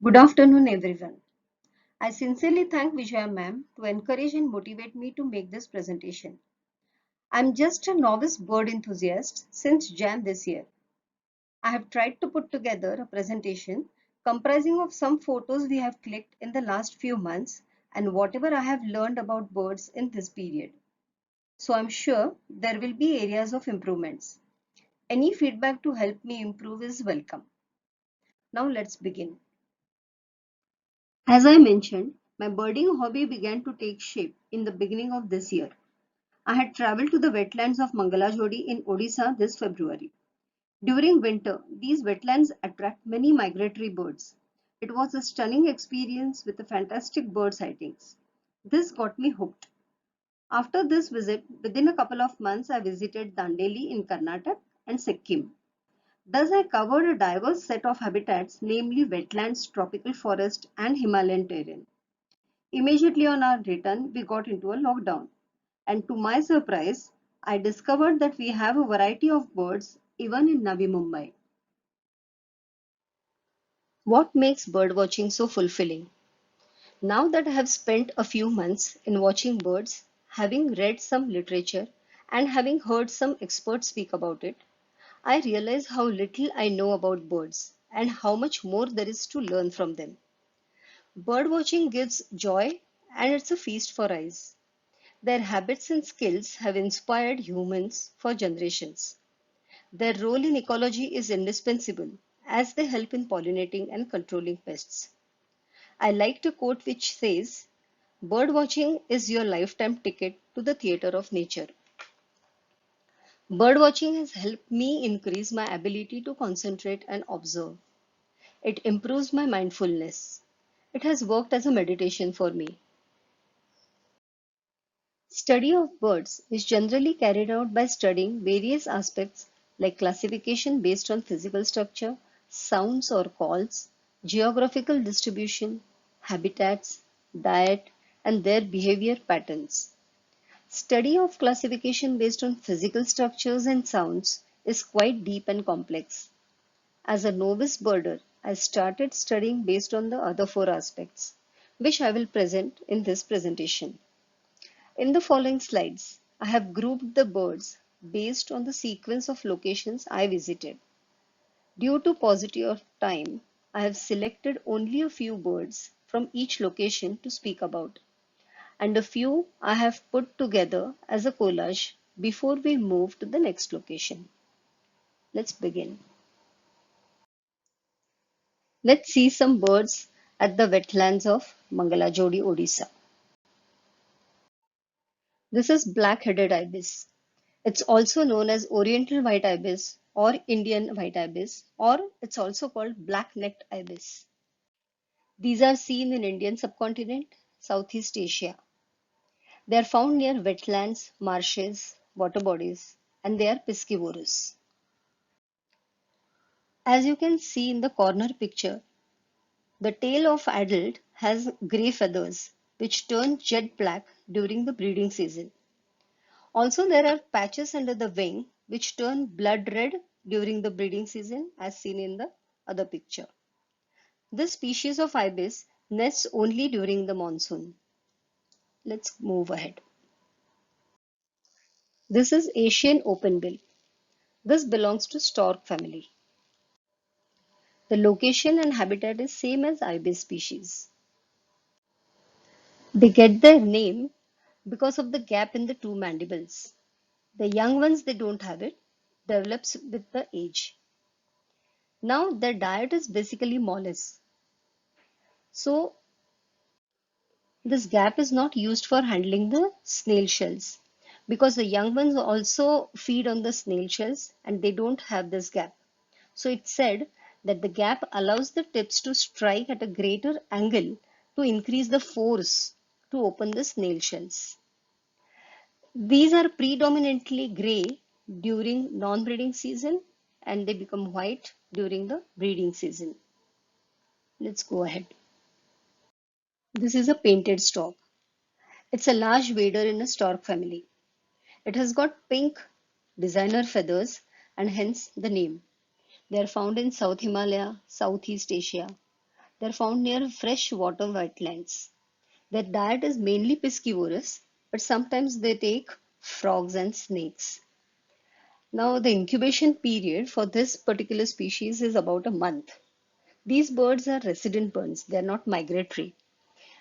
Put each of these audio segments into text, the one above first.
Good afternoon, everyone. I sincerely thank Vijaya ma'am to encourage and motivate me to make this presentation. I'm just a novice bird enthusiast since Jan this year. I have tried to put together a presentation comprising of some photos we have clicked in the last few months and whatever I have learned about birds in this period. So I'm sure there will be areas of improvements. Any feedback to help me improve is welcome. Now let's begin. As I mentioned, my birding hobby began to take shape in the beginning of this year. I had traveled to the wetlands of Mangalajodi in Odisha this February. During winter, these wetlands attract many migratory birds. It was a stunning experience with the fantastic bird sightings. This got me hooked. After this visit, within a couple of months, I visited Dandeli in Karnataka and Sikkim. Thus, I covered a diverse set of habitats, namely wetlands, tropical forest, and Himalayan terrain. Immediately on our return, we got into a lockdown. And to my surprise, I discovered that we have a variety of birds even in Navi Mumbai. What makes birdwatching so fulfilling? Now that I have spent a few months in watching birds, having read some literature, and having heard some experts speak about it, I realize how little I know about birds and how much more there is to learn from them. Birdwatching gives joy and it's a feast for eyes. Their habits and skills have inspired humans for generations. Their role in ecology is indispensable as they help in pollinating and controlling pests. I like to quote which says, birdwatching is your lifetime ticket to the theater of nature. Birdwatching has helped me increase my ability to concentrate and observe. It improves my mindfulness. It has worked as a meditation for me. Study of birds is generally carried out by studying various aspects like classification based on physical structure, sounds or calls, geographical distribution, habitats, diet, and their behavior patterns. Study of classification based on physical structures and sounds is quite deep and complex. As a novice birder, I started studying based on the other four aspects, which I will present in this presentation. In the following slides, I have grouped the birds based on the sequence of locations I visited. Due to paucity of time, I have selected only a few birds from each location to speak about, and a few I have put together as a collage before we move to the next location. Let's begin. Let's see some birds at the wetlands of Mangalajodi, Odisha. This is black-headed ibis. It's also known as Oriental white ibis or Indian white ibis, or it's also called black-necked ibis. These are seen in Indian subcontinent, Southeast Asia. They are found near wetlands, marshes, water bodies, and they are piscivorous. As you can see in the corner picture, the tail of adult has gray feathers which turn jet black during the breeding season. Also, there are patches under the wing which turn blood red during the breeding season, as seen in the other picture. This species of ibis nests only during the monsoon. Let's move ahead. This is Asian openbill. This belongs to stork family. The location and habitat is same as ibis species. They get their name because of the gap in the two mandibles. The young ones, they don't have it, develops with the age. Now their diet is basically mollusks. So this gap is not used for handling the snail shells because the young ones also feed on the snail shells and they don't have this gap. So it's said that the gap allows the tips to strike at a greater angle to increase the force to open the snail shells. These are predominantly gray during non-breeding season and they become white during the breeding season. Let's go ahead. This is a painted stork. It's a large wader in a stork family. It has got pink designer feathers and hence the name. They are found in South Himalaya, Southeast Asia. They're found near freshwater wetlands. Their diet is mainly piscivorous, but sometimes they take frogs and snakes. Now, the incubation period for this particular species is about a month. These birds are resident birds, they are not migratory.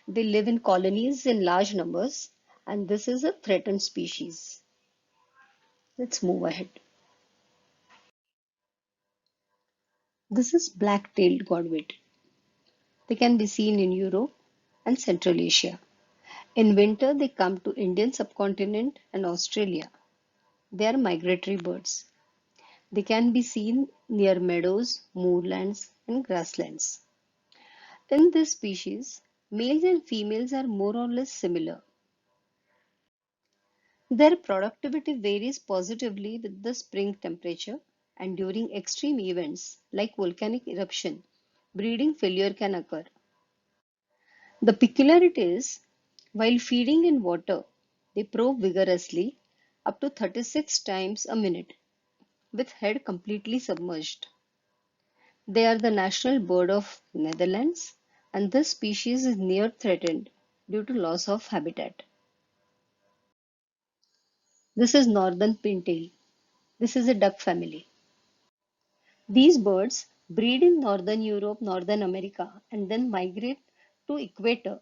They live in colonies in large numbers, and this is a threatened species. Let's move ahead. This is black-tailed godwit. They can be seen in Europe and Central Asia. In winter, they come to Indian subcontinent and Australia. They are migratory birds. They can be seen near meadows, moorlands, and grasslands. In this species, males and females are more or less similar. Their productivity varies positively with the spring temperature, and during extreme events like volcanic eruption, breeding failure can occur. The peculiarity is, while feeding in water, they probe vigorously up to 36 times a minute with head completely submerged. They are the national bird of Netherlands, and this species is near threatened due to loss of habitat. This is northern pintail. This is a duck family. These birds breed in northern Europe, Northern America, and then migrate to equator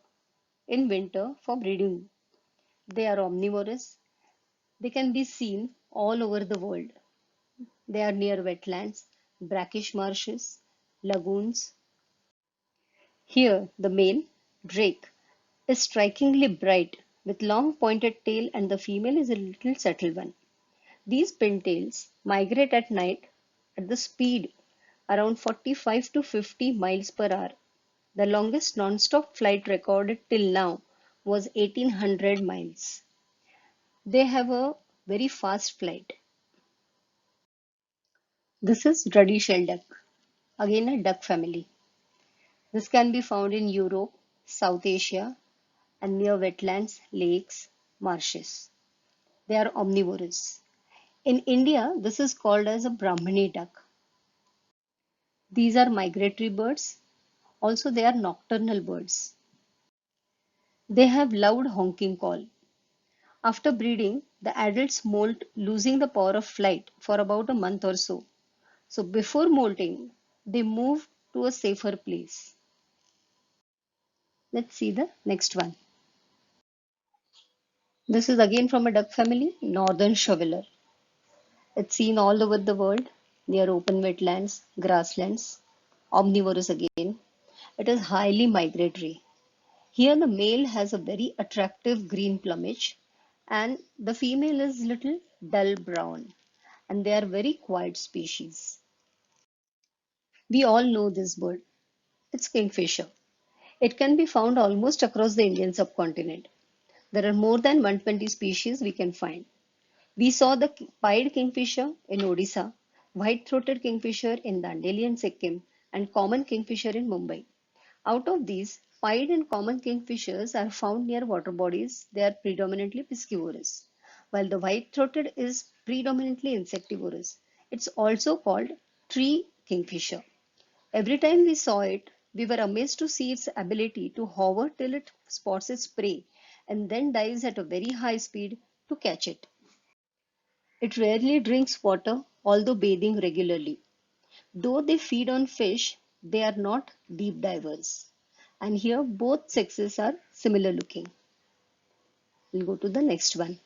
in winter for breeding. They are omnivorous. They can be seen all over the world. They are near wetlands, brackish marshes, lagoons. Here, the male, drake, is strikingly bright with long pointed tail, and the female is a little subtle one. These pintails migrate at night at the speed around 45 to 50 miles per hour. The longest non-stop flight recorded till now was 1800 miles. They have a very fast flight. This is ruddy shell duck, again a duck family. This can be found in Europe, South Asia, and near wetlands, lakes, marshes. They are omnivorous. In India, this is called as a Brahmani duck. These are migratory birds. Also, they are nocturnal birds. They have loud honking call. After breeding, the adults molt, losing the power of flight for about a month or so. So before molting, they move to a safer place. Let's see the next one. This is again from a duck family, Northern Shoveler. It's seen all over the world, near open wetlands, grasslands, omnivorous again. It is highly migratory. Here the male has a very attractive green plumage and the female is little dull brown, and they are very quiet species. We all know this bird. It's kingfisher. It can be found almost across the Indian subcontinent. There are more than 120 species we can find. We saw the pied kingfisher in Odisha, white-throated kingfisher in Dandeli and Sikkim, and common kingfisher in Mumbai. Out of these, pied and common kingfishers are found near water bodies. They are predominantly piscivorous, while the white-throated is predominantly insectivorous. It's also called tree kingfisher. Every time we saw it, we were amazed to see its ability to hover till it spots its prey and then dives at a very high speed to catch it. It rarely drinks water, although bathing regularly. Though they feed on fish, they are not deep divers. And here both sexes are similar looking. We'll go to the next one.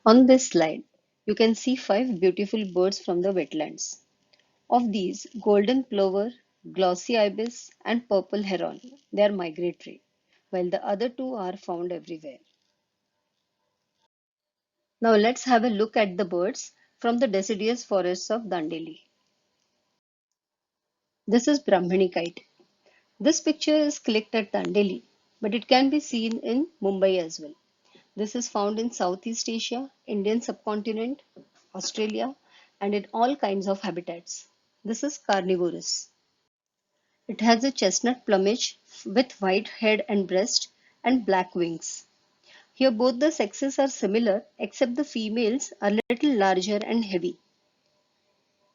On this slide, you can see five beautiful birds from the wetlands. Of these, golden plover, glossy ibis, and purple heron, they are migratory, while the other two are found everywhere. Now let's have a look at the birds from the deciduous forests of Dandeli. This is Brahmini kite. This picture is clicked at Dandeli, but it can be seen in Mumbai as well. This is found in Southeast Asia, Indian subcontinent, Australia, and in all kinds of habitats. This is carnivorous. It has a chestnut plumage with white head and breast and black wings. Here both the sexes are similar except the females are little larger and heavy.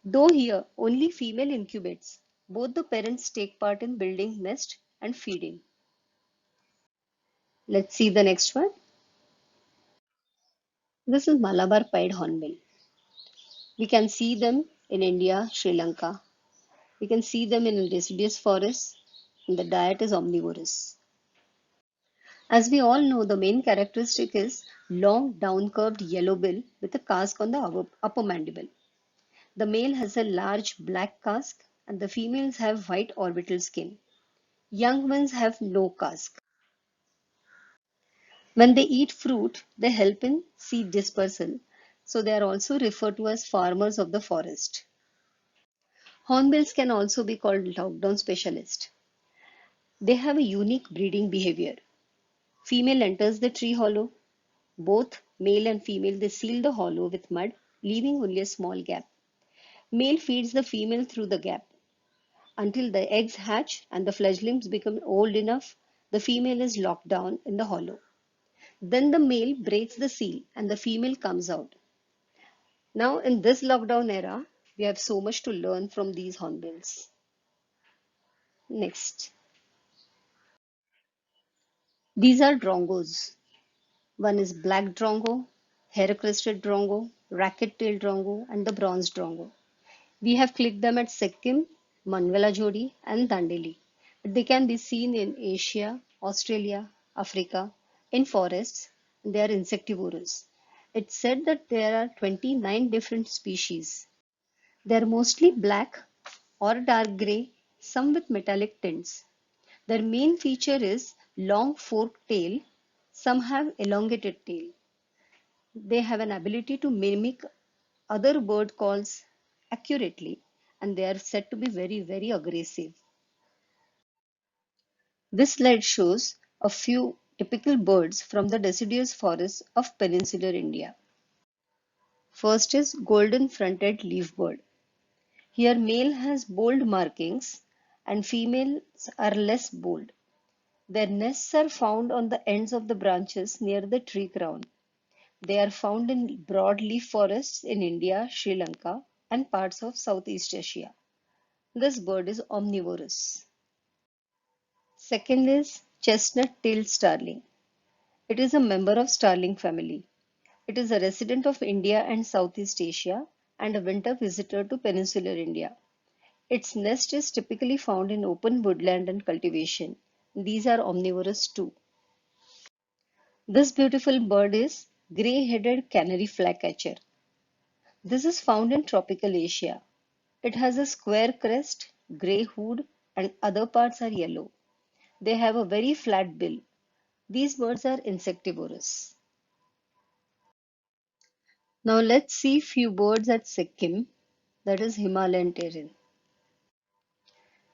Though here only female incubates, Both the parents take part in building nest and feeding. Let's see the next one. This is Malabar pied hornbill. We can see them in India, Sri Lanka. We can see them in deciduous forests, and the diet is omnivorous. As we all know, the main characteristic is long down-curved yellow bill with a casque on the upper mandible. The male has a large black casque and the females have white orbital skin. Young ones have no casque. When they eat fruit, they help in seed dispersal, so they are also referred to as farmers of the forest. Hornbills can also be called lockdown specialists. They have a unique breeding behavior. Female enters the tree hollow. Both male and female they seal the hollow with mud, leaving only a small gap. Male feeds the female through the gap. Until the eggs hatch and the fledglings become old enough, the female is locked down in the hollow. Then the male breaks the seal and the female comes out. Now, in this lockdown era, we have so much to learn from these hornbills. Next, these are drongos. One is black drongo, hair-crested drongo, racket-tailed drongo, and the bronze drongo. We have clicked them at Sikkim, Manvela Jodi, and Dandeli. They can be seen in Asia, Australia, Africa, in forests, and they are insectivorous. It's said that there are 29 different species. They are mostly black or dark gray, some with metallic tints. Their main feature is long forked tail. Some have elongated tail. They have an ability to mimic other bird calls accurately, and they are said to be very, very aggressive. This slide shows a few typical birds from the deciduous forests of peninsular India. First is golden fronted leaf bird. Here male has bold markings and females are less bold. Their nests are found on the ends of the branches near the tree crown. They are found in broadleaf forests in India, Sri Lanka, and parts of Southeast Asia. This bird is omnivorous. Second is chestnut-tailed starling. It is a member of starling family. It is a resident of India and Southeast Asia and a winter visitor to peninsular India. Its nest is typically found in open woodland and cultivation. These are omnivorous too. This beautiful bird is gray-headed canary flycatcher. This is found in tropical Asia. It has a square crest, gray hood, and other parts are yellow. They have a very flat bill. These birds are insectivorous. Now let's see few birds at Sikkim, that is Himalayan terrain.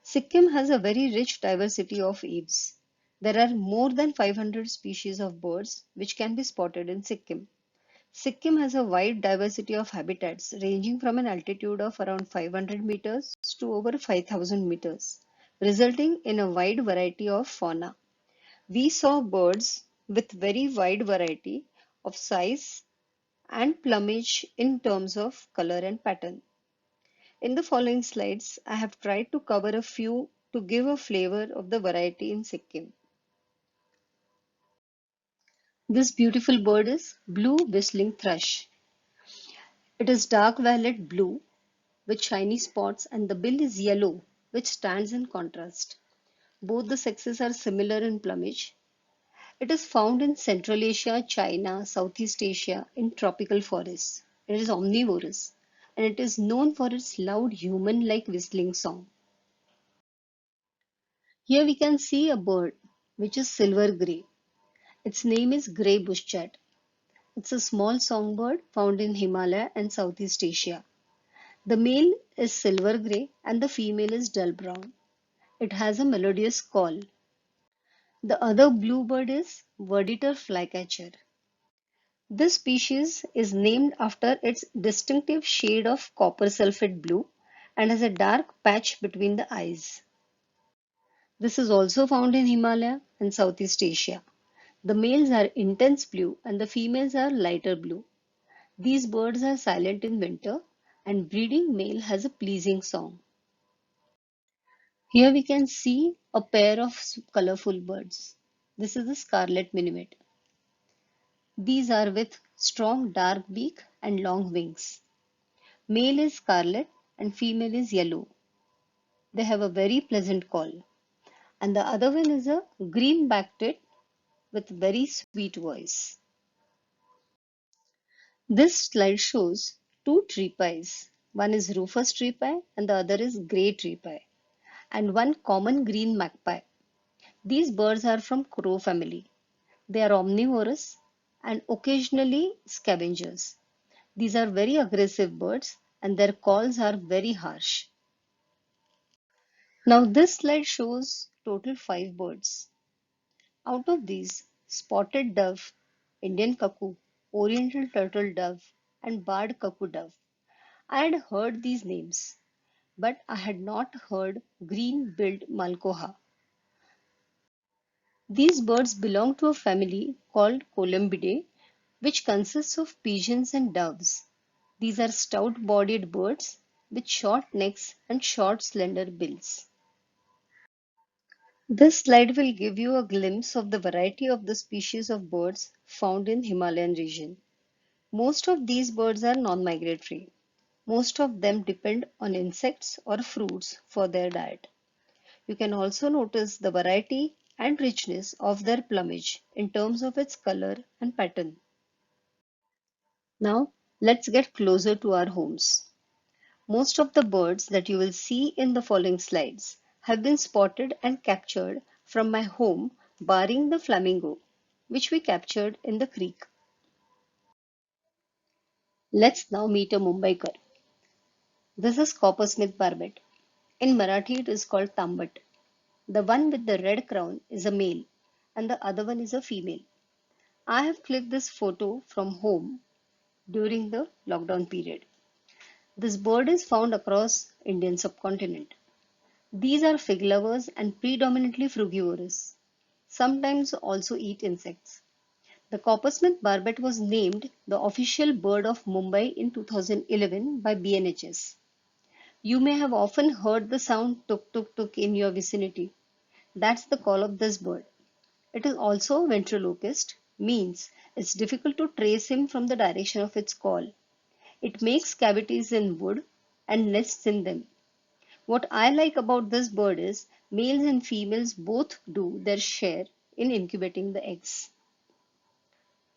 Sikkim has a very rich diversity of aves. There are more than 500 species of birds which can be spotted in Sikkim. Sikkim has a wide diversity of habitats ranging from an altitude of around 500 meters to over 5,000 meters, resulting in a wide variety of fauna. We saw birds with very wide variety of size and plumage in terms of color and pattern. In the following slides, I have tried to cover a few to give a flavor of the variety in Sikkim. This beautiful bird is blue whistling thrush. It is dark violet blue with shiny spots and the bill is yellow, which stands in contrast. Both the sexes are similar in plumage. It is found in Central Asia, China, Southeast Asia in tropical forests. It is omnivorous and it is known for its loud human-like whistling song. Here we can see a bird which is silver grey. Its name is grey bushchat. It's a small songbird found in Himalaya and Southeast Asia. The male is silver grey and the female is dull brown. It has a melodious call. The other bluebird is Verditor flycatcher. This species is named after its distinctive shade of copper sulfate blue and has a dark patch between the eyes. This is also found in Himalaya and Southeast Asia. The males are intense blue and the females are lighter blue. These birds are silent in winter and breeding male has a pleasing song. Here we can see a pair of colorful birds. This is the scarlet minimet. These are with strong dark beak and long wings. Male is scarlet and female is yellow. They have a very pleasant call. And the other one is a green-backed tit with very sweet voice. This slide shows two tree pies. One is rufous tree pie and the other is grey tree pie, and one common green magpie. These birds are from crow family. They are omnivorous and occasionally scavengers. These are very aggressive birds and their calls are very harsh. Now this slide shows total 5 birds. Out of these, spotted dove, Indian cuckoo, oriental turtle dove, and barred cuckoo dove. I had heard these names, but I had not heard green-billed malkoha. These birds belong to a family called Columbidae, which consists of pigeons and doves. These are stout-bodied birds with short necks and short, slender bills. This slide will give you a glimpse of the variety of the species of birds found in Himalayan region. Most of these birds are non-migratory. Most of them depend on insects or fruits for their diet. You can also notice the variety and richness of their plumage in terms of its color and pattern. Now, let's get closer to our homes. Most of the birds that you will see in the following slides have been spotted and captured from my home, barring the flamingo, which we captured in the creek. Let's now meet a Mumbaikar. This is coppersmith barbet. In Marathi, it is called tambat. The one with the red crown is a male, and the other one is a female. I have clicked this photo from home during the lockdown period. This bird is found across Indian subcontinent. These are fig lovers and predominantly frugivorous. Sometimes also eat insects. The coppersmith barbet was named the official bird of Mumbai in 2011 by BNHS. You may have often heard the sound tuk tuk tuk in your vicinity. That's the call of this bird. It is also a ventriloquist, means it's difficult to trace him from the direction of its call. It makes cavities in wood and nests in them. What I like about this bird is males and females both do their share in incubating the eggs.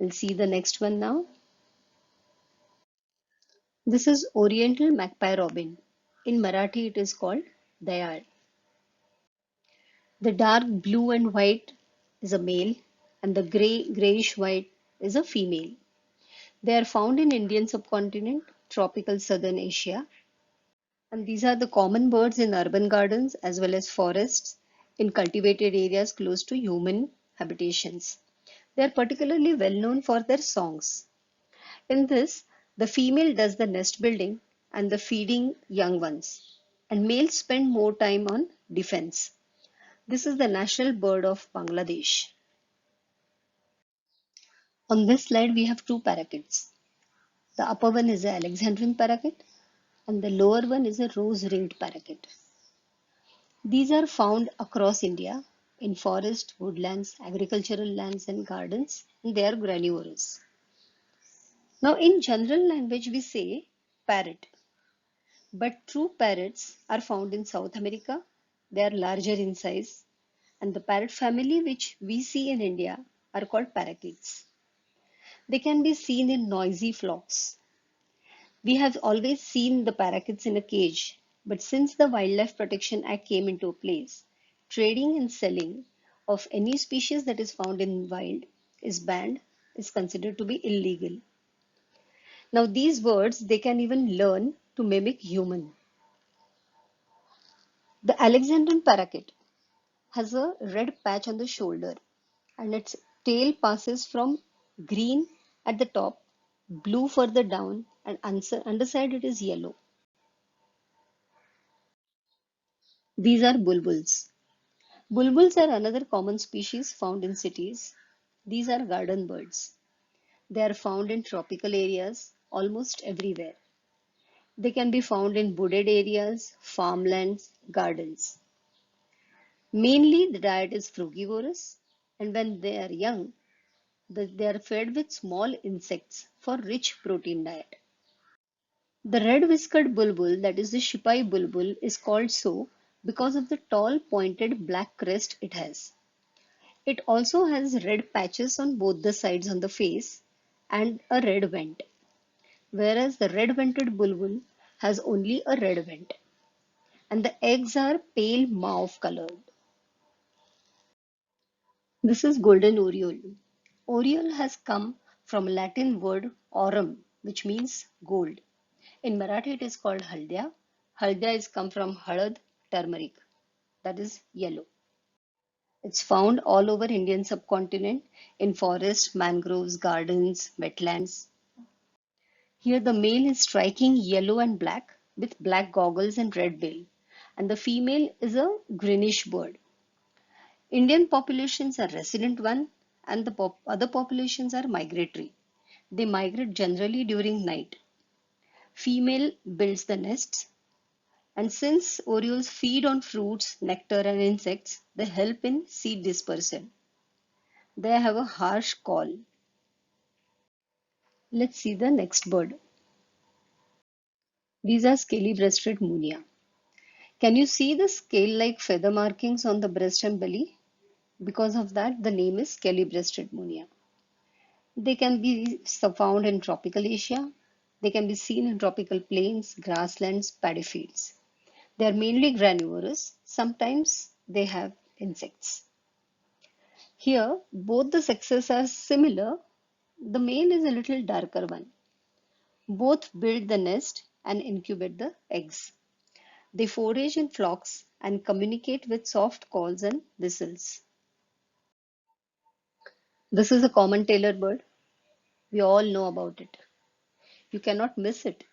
We'll see the next one now. This is Oriental Magpie Robin. In Marathi it is called Dayal. The dark blue and white is a male and the grayish white is a female. They are found in Indian subcontinent, tropical southern Asia, and these are the common birds in urban gardens as well as forests in cultivated areas close to human habitations. They are particularly well known for their songs. In this, the female does the nest building and the feeding young ones, and males spend more time on defense. This is the national bird of Bangladesh. On this slide, we have two parakeets. The upper one is an Alexandrian parakeet and the lower one is a rose-ringed parakeet. These are found across India in forest, woodlands, agricultural lands and gardens, and they are granivorous. Now in general language we say parrot, but true parrots are found in South America. They are larger in size and the parrot family which we see in India are called parakeets. They can be seen in noisy flocks. We have always seen the parakeets in a cage, but since the Wildlife Protection Act came into place, trading and selling of any species that is found in wild is banned, is considered to be illegal. Now these birds, they can even learn to mimic human. The Alexandrian parakeet has a red patch on the shoulder and its tail passes from green at the top, blue further down, and underside it is yellow. These are bulbuls. Bulbuls are another common species found in cities. These are garden birds. They are found in tropical areas almost everywhere. They can be found in wooded areas, farmlands, gardens. Mainly the diet is frugivorous, and when they are young, they are fed with small insects for rich protein diet. The red-whiskered bulbul, that is the Shipai bulbul, is called so because of the tall pointed black crest it has. It also has red patches on both the sides on the face and a red vent, whereas the red-vented bulbul has only a red vent, and the eggs are pale mauve colored. This is golden oriole. Oriole has come from a Latin word aurum, which means gold. In Marathi, it is called haldia. Haldia is come from halad, turmeric, that is yellow. It's found all over Indian subcontinent in forests, mangroves, gardens, wetlands. Here the male is striking yellow and black with black goggles and red bill, and the female is a greenish bird. Indian populations are resident one, and the other populations are migratory. They migrate generally during night. Female builds the nests, and since orioles feed on fruits, nectar, and insects, they help in seed dispersal. They have a harsh call. Let's see the next bird. These are scaly-breasted munia. Can you see the scale-like feather markings on the breast and belly? Because of that, the name is scaly-breasted munia. They can be found in tropical Asia. They can be seen in tropical plains, grasslands, paddy fields. They are mainly granivorous. Sometimes they have insects. Here, both the sexes are similar. The male is a little darker one. Both build the nest and incubate the eggs. They forage in flocks and communicate with soft calls and whistles. This is a common tailor bird. We all know about it. You cannot miss it.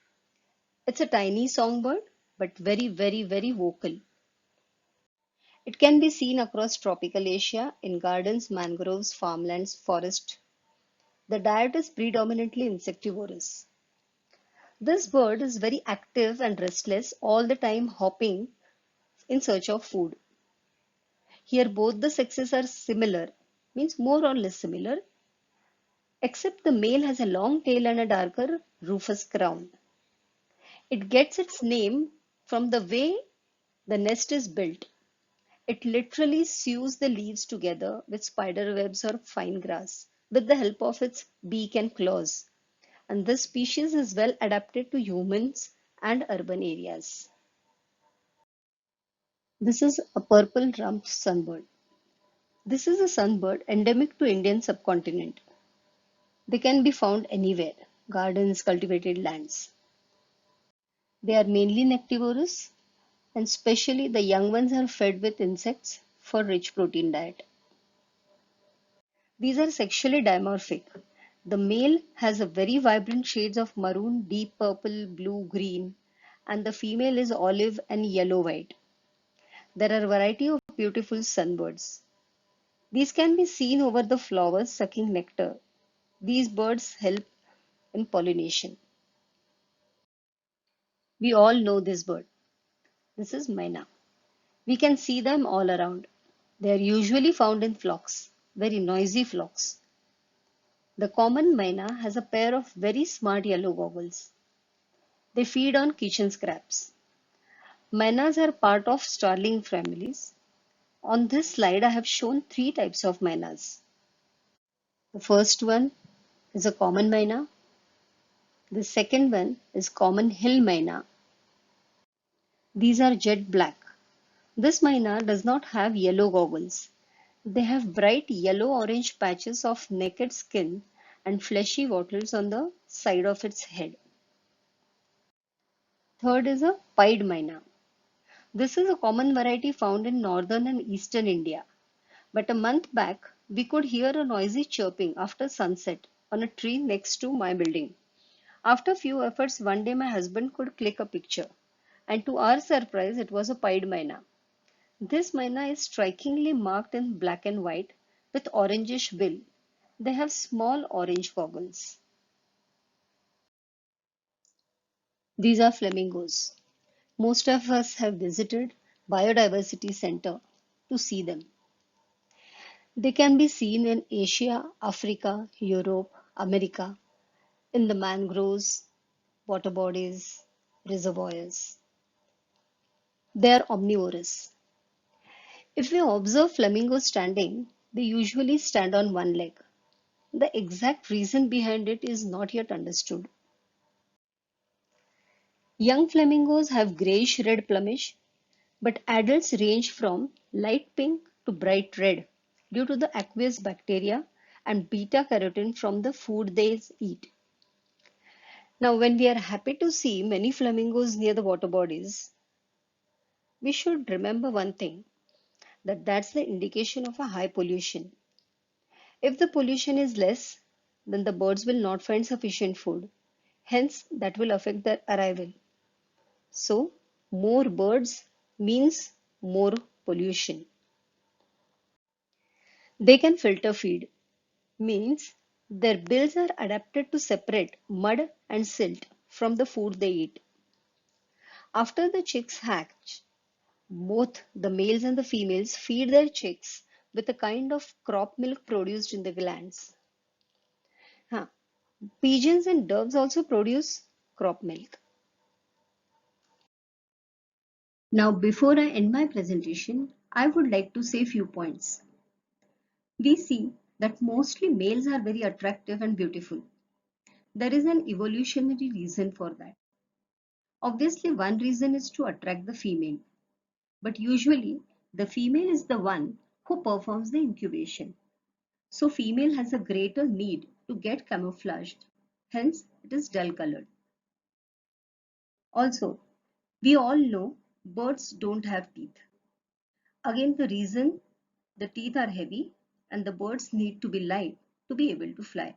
It's a tiny songbird, but very, very, very vocal. It can be seen across tropical Asia in gardens, mangroves, farmlands, forest. The diet is predominantly insectivorous. This bird is very active and restless, all the time hopping in search of food. Here both the sexes are similar, means more or less similar, except the male has a long tail and a darker rufous crown. It gets its name from the way the nest is built. It literally sews the leaves together with spider webs or fine grass with the help of its beak and claws. And this species is well adapted to humans and urban areas. This is a purple rumped sunbird. This is a sunbird endemic to Indian subcontinent. They can be found anywhere, gardens, cultivated lands. They are mainly nectivorous, and especially the young ones are fed with insects for rich protein diet. These are sexually dimorphic. The male has a very vibrant shades of maroon, deep purple, blue, green, and the female is olive and yellow-white. There are a variety of beautiful sunbirds. These can be seen over the flowers sucking nectar. These birds help in pollination. We all know this bird. This is myna. We can see them all around. They are usually found in flocks, very noisy flocks. The common myna has a pair of very smart yellow goggles. They feed on kitchen scraps. Mynas are part of starling families. On this slide, I have shown three types of mynas. The first one is a common myna. The second one is common hill myna. These are jet black. This myna does not have yellow goggles. They have bright yellow-orange patches of naked skin and fleshy wattles on the side of its head. Third is a pied myna. This is a common variety found in northern and eastern India. But a month back, we could hear a noisy chirping after sunset on a tree next to my building. After few efforts, one day my husband could click a picture. And to our surprise, it was a pied myna. This myna is strikingly marked in black and white with orangish bill. They have small orange goggles. These are flamingos. Most of us have visited Biodiversity Center. to see them. They can be seen in Asia, Africa, Europe, America, in the mangroves, water bodies, reservoirs. They are omnivorous. If we observe flamingos standing, they usually stand on one leg. The exact reason behind it is not yet understood. Young flamingos have grayish red plumage, but adults range from light pink to bright red due to the aqueous bacteria and beta carotene from the food they eat. Now, when we are happy to see many flamingos near the water bodies, we should remember one thing, that that's the indication of a high pollution. If the pollution is less, then the birds will not find sufficient food. Hence, that will affect their arrival. So, more birds means more pollution. They can filter feed, means their bills are adapted to separate mud and silt from the food they eat. After the chicks hatch, both the males and the females feed their chicks with a kind of crop milk produced in the glands. Huh. Pigeons and doves also produce crop milk. Now, before I end my presentation, I would like to say few points. We see that mostly males are very attractive and beautiful. There is an evolutionary reason for that. Obviously, one reason is to attract the female, but usually the female is the one who performs the incubation. So female has a greater need to get camouflaged. Hence, it is dull colored. Also, we all know birds don't have teeth. Again, the reason the teeth are heavy and the birds need to be light to be able to fly.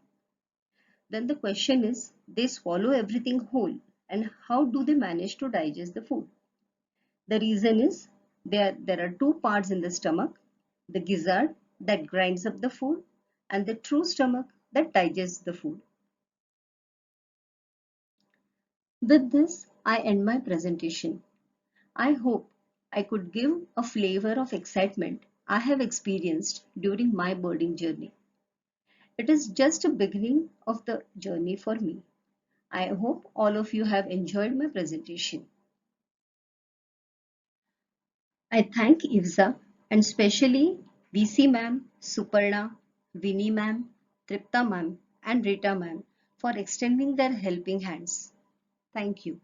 Then the question is, they swallow everything whole, and how do they manage to digest the food? The reason is there are two parts in the stomach, the gizzard that grinds up the food and the true stomach that digests the food. With this, I end my presentation. I hope I could give a flavor of excitement I have experienced during my birding journey. It is just a beginning of the journey for me. I hope all of you have enjoyed my presentation. I thank IFSA and specially VC ma'am, Suparna, Vinny ma'am, Tripta ma'am and Rita ma'am for extending their helping hands. Thank you.